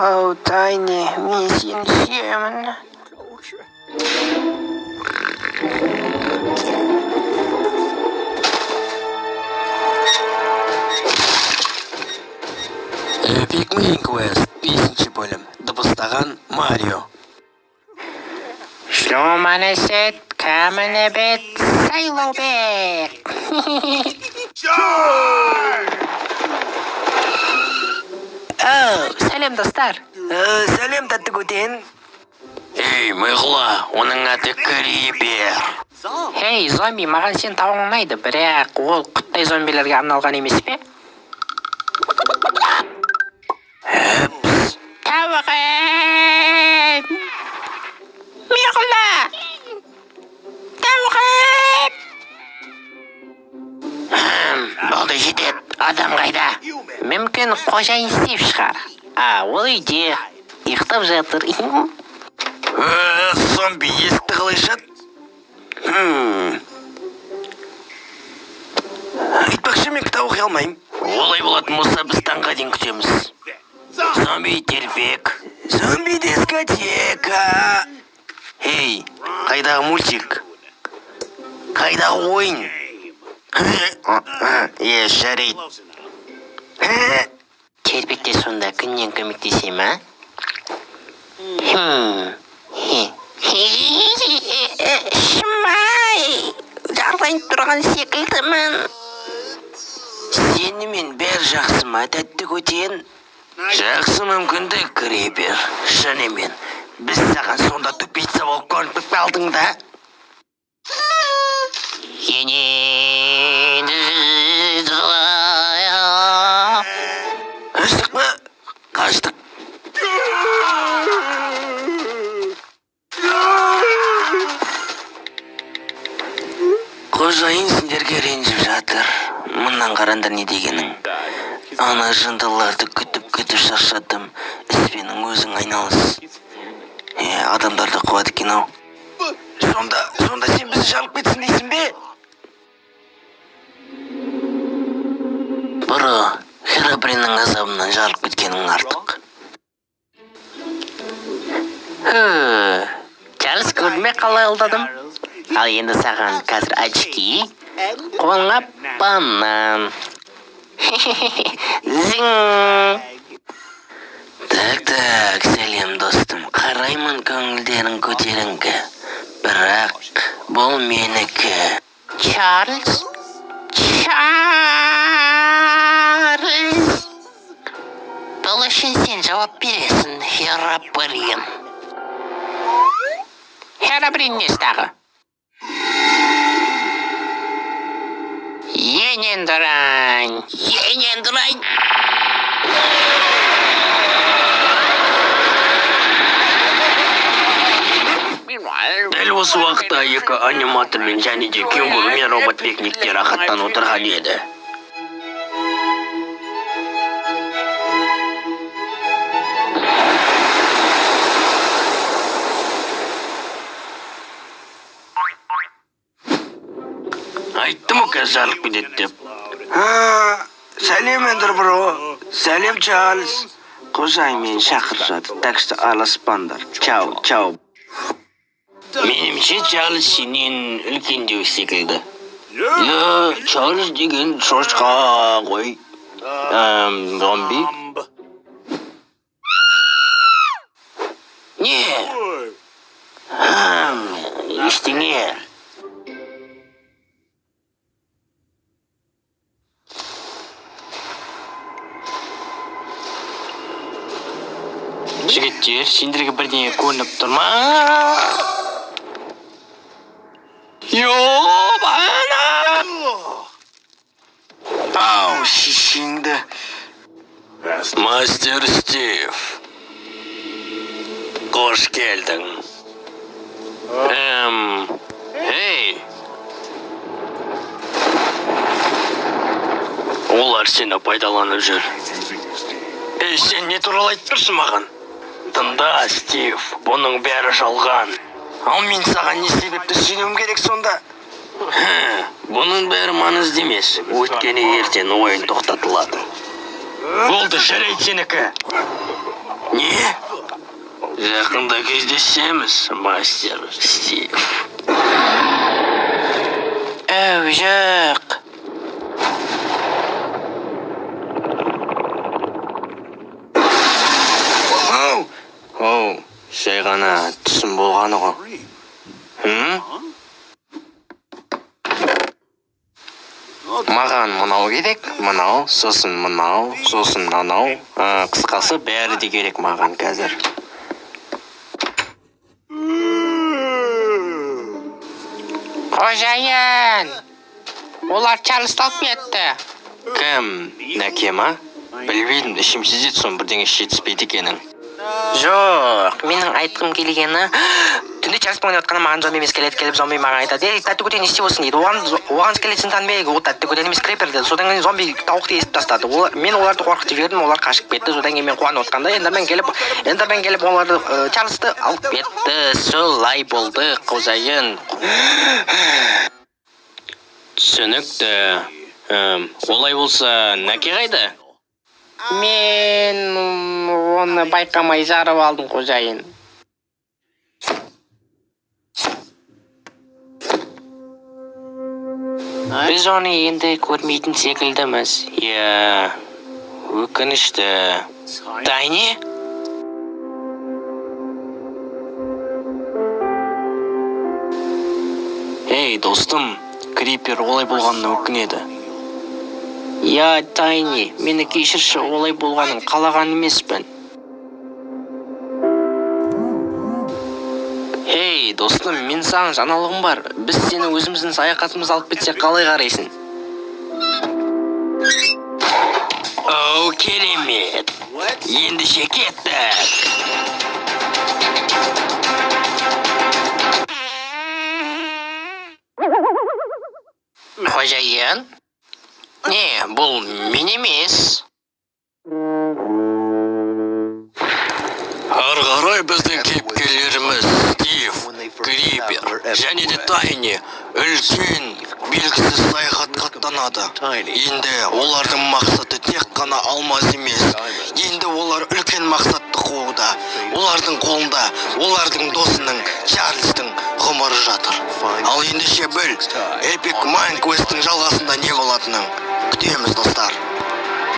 Ау, Тайни, мен сені сүйемін. Pikmin Quest 5-ci bölüm. Dыбыстаған Марио. Шломанесет, каменебет, сайлаубек. Сәлем, достар. Сәлем, тәтті көтен. Ей, миғла, оның аты Крипер. Ей, зомби, маған сен тауың ұнайды, бірақ ол құттай зомбилерге арналған емес пе? Тауығым! Миғла! Тауығым! Болды жетет, адам қайда? Мүмкін қожайын істеп шығар. Ол үйде ұйықтап жатыр. Зомби есікті қалай жат? Айтпақшы, мен кітап оқи алмаймын. Олай болатын болса, біз таңға дейін күтеміз. Зомби терпек. Зомби дискотека. Ей, қайдағы мультик? Қайдағы ойын? Жарайды. Терпекте сонда күннен көмектесем, а? Шымай! Жарлайын тұрған секілдімін. Сені мен бәр жақсы ма, тәтті көтен? Жақсы мүмкінді, Крипер. Шынымен, біз саған сонда тупица болып көрініп қалдың да? Қаштық па? Қаштық. Қожайын сендерге ренжіп жатыр. Мұнан қарандар не дегенің? Ана жындыларды күтіп шаршадым. Іспенің өзің айналыс. Адамдарды қуады екен ау. Сонда сен бізді жарып кетсін дейсің бе? Бұры, Херабриннің азабынан жарып кеткенің артық. Чарльз, көрме қалай алдадым? Ал енді саған қазір очки, қолыңа банан. Зing. Так, сәлем достым. Қараймын көңілдерің көтеріңкі. Бірақ бұл менікі. Чарльз? Бұл үшін сен жауап бересің, Херабрин. Херабрин нестағы? Енен дұрайн! Дәл осы уақытта екі аниматормен және де кенгуру мен робот-бекниктер рахаттан отырған еді. Айттым өке жарық бедет деп. Сәлем Эндербро. Сәлем Чарльз. Қожай мен шақыр жады, так что араласпаңдар. Чау. Менімше Чарльз сенен үлкендеу секілді. Чарльз деген шошқа ғой. Зомби. Не? Ештеңе. Жігіттер, сендерге бірдеңе көрініп тұр ма? Анам! Ау, шешеңді. Мастер Стив. Қош келдің. Ей! Олар сені пайдаланып жүр. Сен не туралы айтып маған? Тыңда, Стив, бұның бәрі жалған. Ал мен саған не себепті сенуім керек сонда? Бұның бәрі маңызды емес. Өйткені ертең ойын тоқтатылады. Болды, жарайды сенікі. Не? Жақында кездесеміз, мастер Стив. Жақ. Жай ғана түсім болғаны ғой. Маған мынау керек, мынау, сосын мынау, сосын анау. Қысқасы бәрі де керек маған қазір. Қожайын! Олар Чарльзды алып кетті. Кім? Нәке ма? Білмеймін, ішімсіз етсін бірдеңе жетіспейді екенің. Жоқ, менің айтқым келгені, түнде Чарльз болған отқаны маған зомби емес келіп зомби маған айтады. Тәтті көтен не істеп olsun дейді. Оған скелеттен танымайды. Ол тәтті көтен емес крепер деді. Содан кейін зомби тауықты естіп тастады. Мен оларды қорқытып жібердім, олар қашып кетті. Содан кейін мен қуанып отқанда Эндермен келіп оларды Чарльзды алып кетті. Солай болды, қожайын. Түсінікті. Олай болса, Нәке қайда? Мен оны байқамай жарып алдым, қожайын. Біз оны енді көрмейтін секілдіміз. Өкінішті. Тайни? Ей, достым, Крипер олай болғанына өкінеді. Тайни, мені кешірші, олай болғанын қалаған емеспін. Ей, достым, мен саған жаңалығым бар. Біз сені өзіміздің саяхатымыз алып кетсек қалай қарайсың? Керемет. Ендеше кеттік. Қожайын? Не, бұл мен емес. Ары қарай біздің кейіпкерлеріміз Стив, Крипер және де Тайни үлкен белгісіз саяхатқа аттанады. Енді олардың мақсаты тек қана алмаз емес. Енді олар үлкен мақсатты қууда. Олардың қолында олардың досының Чарльздың ғұмыры жатыр. Ал ендеше біл, Epic Mind Quest'ің жалғасында не болатынын күтеміз, достар.